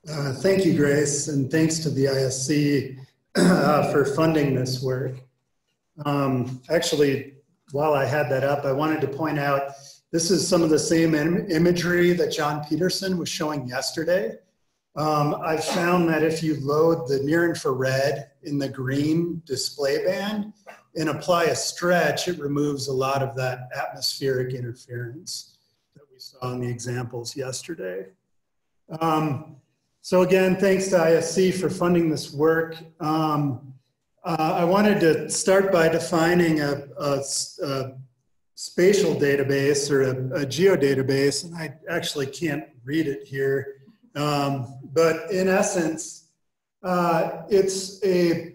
Thank you, Grace, and thanks to the ISC for funding this work. Actually, while I had that up, I wanted to point out this is some of the same imagery that John Peterson was showing yesterday. I've found that if you load the near infrared in the green display band and apply a stretch, it removes a lot of that atmospheric interference that we saw in the examples yesterday. So again, thanks to ISC for funding this work. I wanted to start by defining a spatial database or a geodatabase, and I actually can't read it here. But in essence, it's a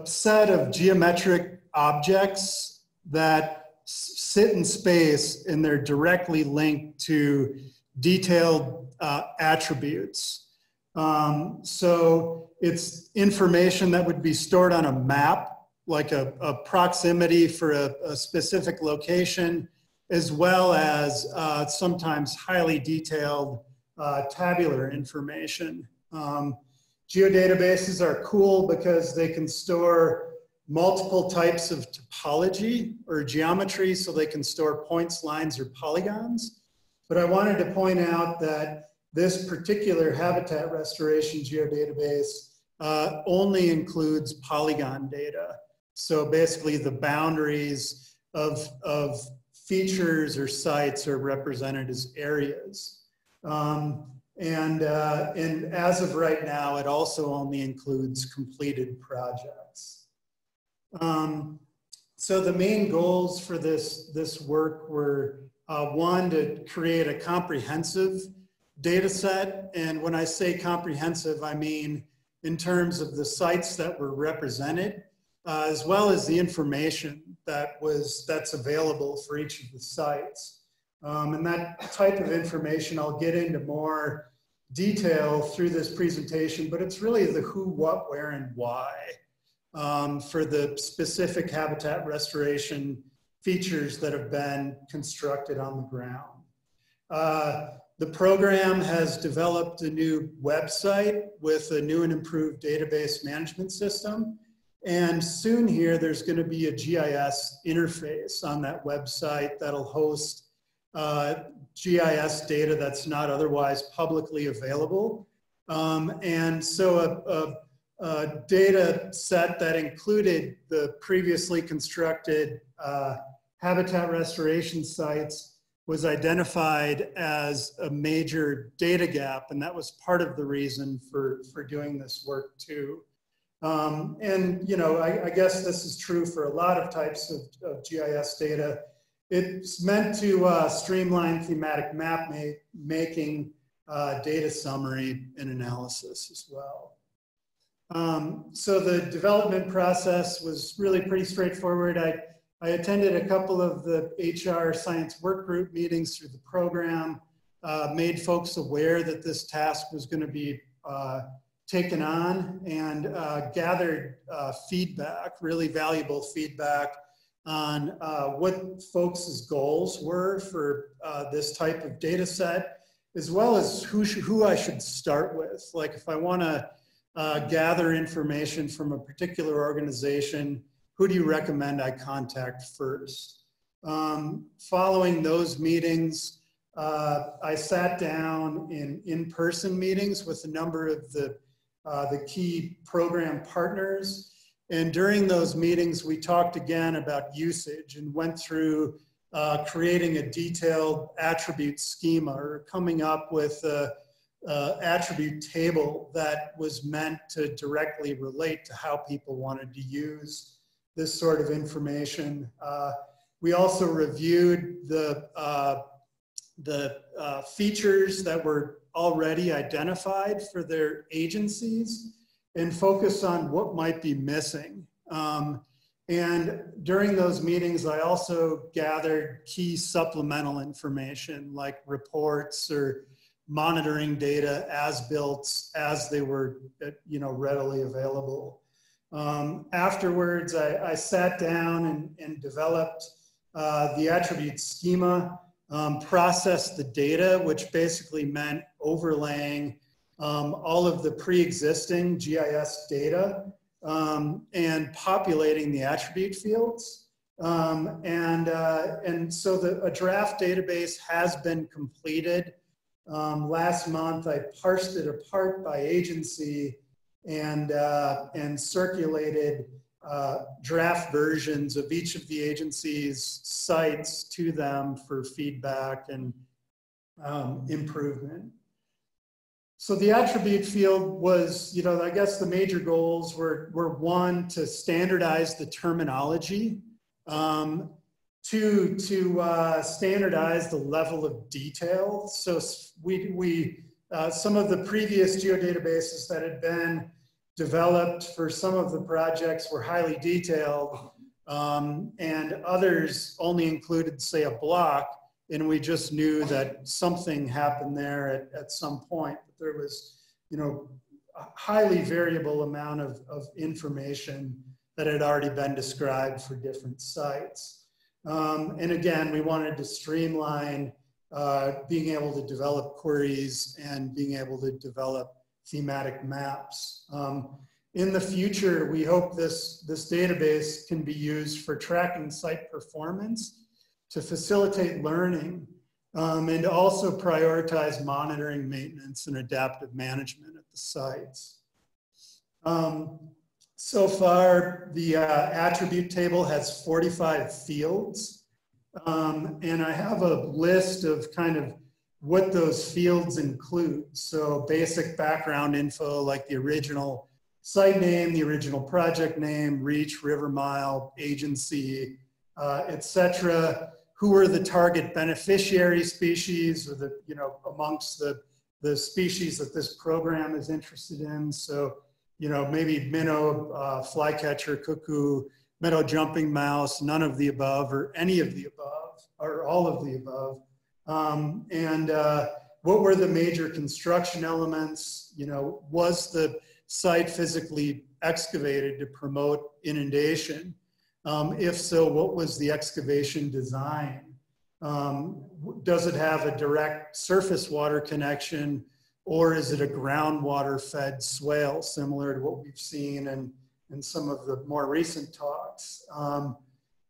set of geometric objects that sit in space, and they're directly linked to detailed attributes. So it's information that would be stored on a map, like a proximity for a specific location, as well as sometimes highly detailed tabular information. Geodatabases are cool because they can store multiple types of topology or geometry, so they can store points, lines, or polygons. But I wanted to point out that this particular habitat restoration geodatabase only includes polygon data. So basically the boundaries of features or sites are represented as areas. And as of right now, it also only includes completed projects. So the main goals for this work were one, to create a comprehensive data set. And when I say comprehensive, I mean in terms of the sites that were represented, as well as the information that's available for each of the sites. And that type of information I'll get into more detail through this presentation, but it's really the who, what, where, and why for the specific habitat restoration features that have been constructed on the ground. The program has developed a new website with a new and improved database management system. And soon here, there's going to be a GIS interface on that website that'll host GIS data that's not otherwise publicly available. And so a data set that included the previously constructed habitat restoration sites was identified as a major data gap, and that was part of the reason for doing this work too. And you know, I guess this is true for a lot of types of GIS data. It's meant to streamline thematic map making, data summary, and analysis as well. So the development process was really pretty straightforward. I attended a couple of the HR science work group meetings through the program, made folks aware that this task was going to be taken on, and gathered feedback, really valuable feedback on what folks' goals were for this type of data set, as well as who I should start with. Like if I want to gather information from a particular organization, who do you recommend I contact first? Following those meetings, I sat down in in-person meetings with a number of the key program partners. And during those meetings, we talked again about usage and went through creating a detailed attribute schema, or coming up with an attribute table that was meant to directly relate to how people wanted to use this sort of information. We also reviewed the features that were already identified for their agencies and focused on what might be missing. And during those meetings, I also gathered key supplemental information like reports or monitoring data as built as they were, readily available. Afterwards, I sat down and developed the attribute schema, processed the data, which basically meant overlaying all of the pre-existing GIS data and populating the attribute fields. And so a draft database has been completed. Last month, I parsed it apart by agency and circulated draft versions of each of the agency's sites to them for feedback and improvement. So the attribute field was, I guess the major goals were one, to standardize the terminology, two, to standardize the level of detail. So some of the previous geodatabases that had been developed for some of the projects were highly detailed, and others only included, say, a block, and we just knew that something happened there at some point. But there was, a highly variable amount of information that had already been described for different sites. And again, we wanted to streamline being able to develop queries and being able to develop thematic maps. In the future, we hope this database can be used for tracking site performance, to facilitate learning, and also prioritize monitoring, maintenance, and adaptive management at the sites. So far, the attribute table has 45 fields, and I have a list of kind of what those fields include. So basic background info like the original site name, the original project name, reach, river mile, agency, etc. Who are the target beneficiary species, or amongst the species that this program is interested in. So, maybe minnow, flycatcher, cuckoo, meadow jumping mouse, none of the above, or any of the above, or all of the above. And what were the major construction elements? Was the site physically excavated to promote inundation? If so, what was the excavation design? Does it have a direct surface water connection, or is it a groundwater fed swale, similar to what we've seen in some of the more recent talks?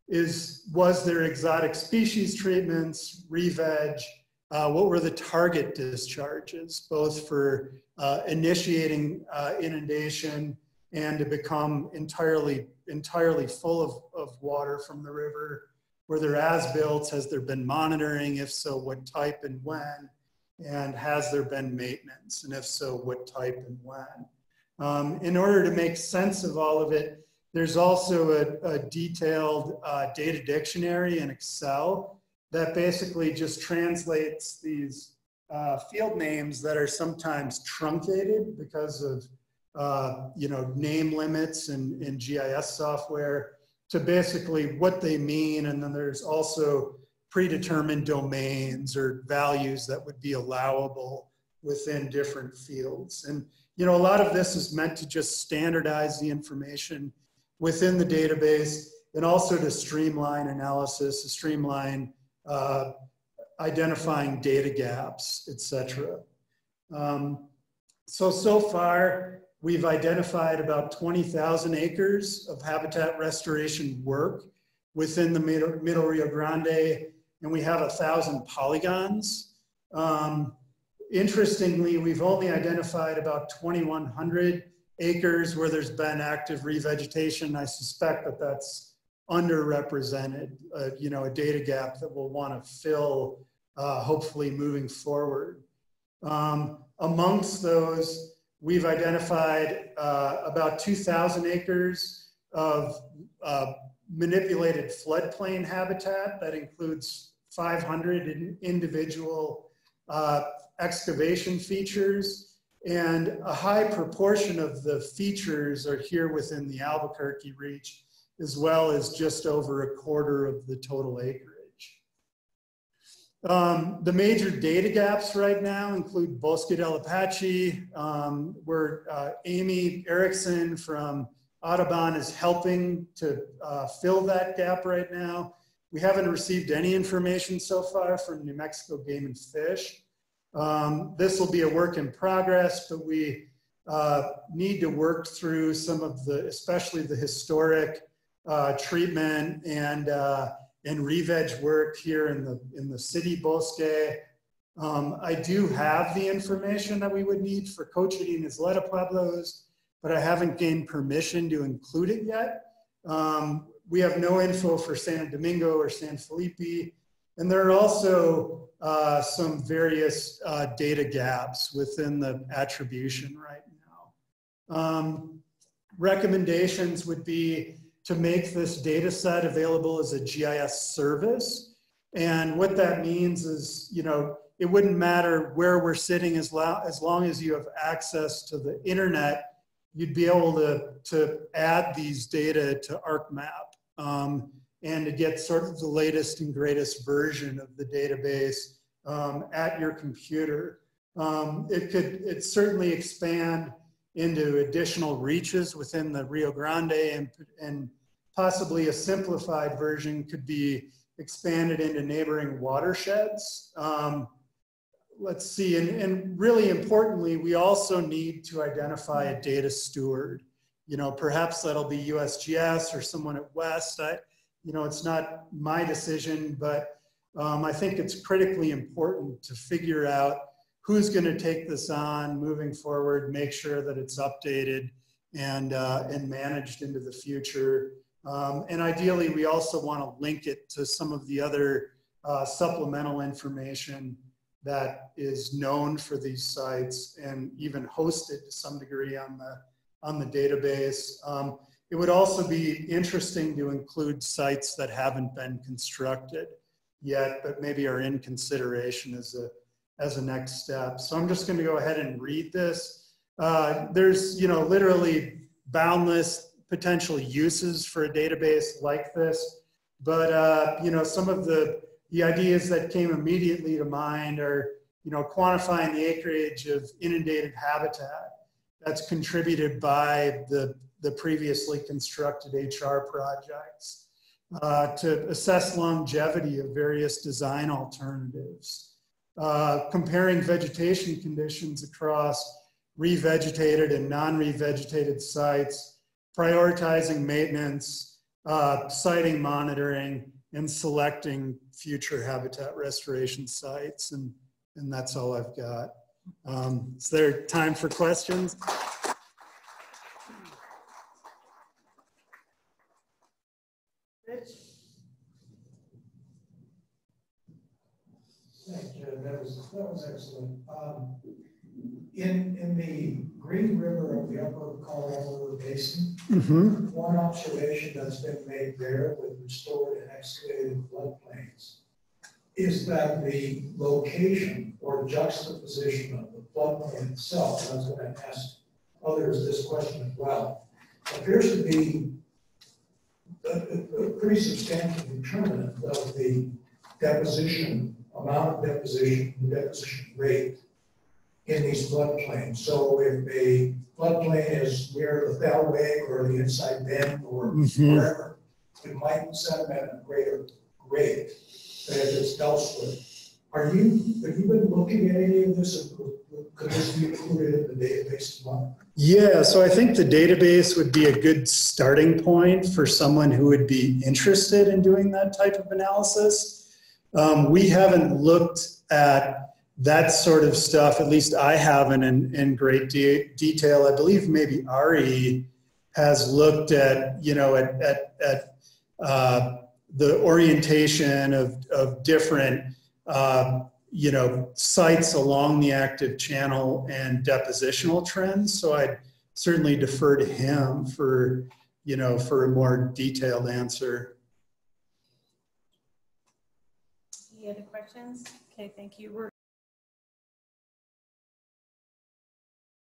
Was there exotic species treatments, re-veg? What were the target discharges, both for initiating inundation and to become entirely full of water from the river? Were there as-built? Has there been monitoring? If so, what type and when? And has there been maintenance? And if so, what type and when? In order to make sense of all of it, there's also a detailed data dictionary in Excel that basically just translates these field names that are sometimes truncated because of name limits in GIS software, to basically what they mean. And then there's also predetermined domains or values that would be allowable within different fields. And a lot of this is meant to just standardize the information within the database, and also to streamline analysis, to streamline identifying data gaps, etc. So far, we've identified about 20,000 acres of habitat restoration work within the Middle Rio Grande, and we have 1,000 polygons. Interestingly, we've only identified about 2,100 acres where there's been active revegetation. I suspect that that's underrepresented, a data gap that we'll want to fill, hopefully moving forward. Amongst those, we've identified about 2,000 acres of manipulated floodplain habitat that includes 500 individual excavation features, and a high proportion of the features are here within the Albuquerque Reach, as well as just over 1/4 of the total acreage. The major data gaps right now include Bosque del Apache, where Amy Erickson from Audubon is helping to fill that gap right now. We haven't received any information so far from New Mexico Game and Fish. This will be a work in progress, but we need to work through some of the, especially the historic treatment and re-veg work here in the city bosque. I do have the information that we would need for Cochiti and Isleta Pueblos, but I haven't gained permission to include it yet. We have no info for Santo Domingo or San Felipe, and there are also some various data gaps within the attribution right now. Recommendations would be to make this data set available as a GIS service. And what that means is, you know, it wouldn't matter where we're sitting as long as you have access to the internet, you'd be able to add these data to ArcMap and to get sort of the latest and greatest version of the database at your computer. It certainly expand into additional reaches within the Rio Grande, and possibly a simplified version could be expanded into neighboring watersheds. Let's see, and really importantly, we also need to identify a data steward. You know, perhaps that'll be USGS or someone at West. You know, it's not my decision, but I think it's critically important to figure out who's going to take this on moving forward, make sure that it's updated and managed into the future. And ideally, we also want to link it to some of the other supplemental information that is known for these sites and even hosted to some degree on the database. It would also be interesting to include sites that haven't been constructed yet, but maybe are in consideration as a next step. So I'm just going to go ahead and read this. There's, you know, literally boundless potential uses for a database like this, but you know, some of the ideas that came immediately to mind are, you know, quantifying the acreage of inundated habitat that's contributed by the previously constructed HR projects, to assess longevity of various design alternatives, comparing vegetation conditions across revegetated and non-revegetated sites, prioritizing maintenance, siting monitoring, and selecting future habitat restoration sites. And that's all I've got. Is there time for questions? Thank you. That was excellent. In the Green River of the Upper Colorado River Basin, one observation that's been made there with restored and excavated floodplains is that the location or juxtaposition of the floodplain itself, and I was going to ask others this question as well, appears to be a pretty substantial determinant of the deposition, amount of deposition, the deposition rate in these floodplains. So if a floodplain is near the Bellweg or the Inside Bend or wherever, it might sediment at a greater rate than if it's elsewhere. Have you been looking at any of this? Could this be included in the database as well? Yeah, so I think the database would be a good starting point for someone who would be interested in doing that type of analysis. We haven't looked at that sort of stuff, at least I haven't in great detail. I believe maybe Ari has looked at, you know, at the orientation of different, you know, sites along the active channel and depositional trends. So I'd certainly defer to him for, you know, for a more detailed answer. Any other questions? Okay, thank you.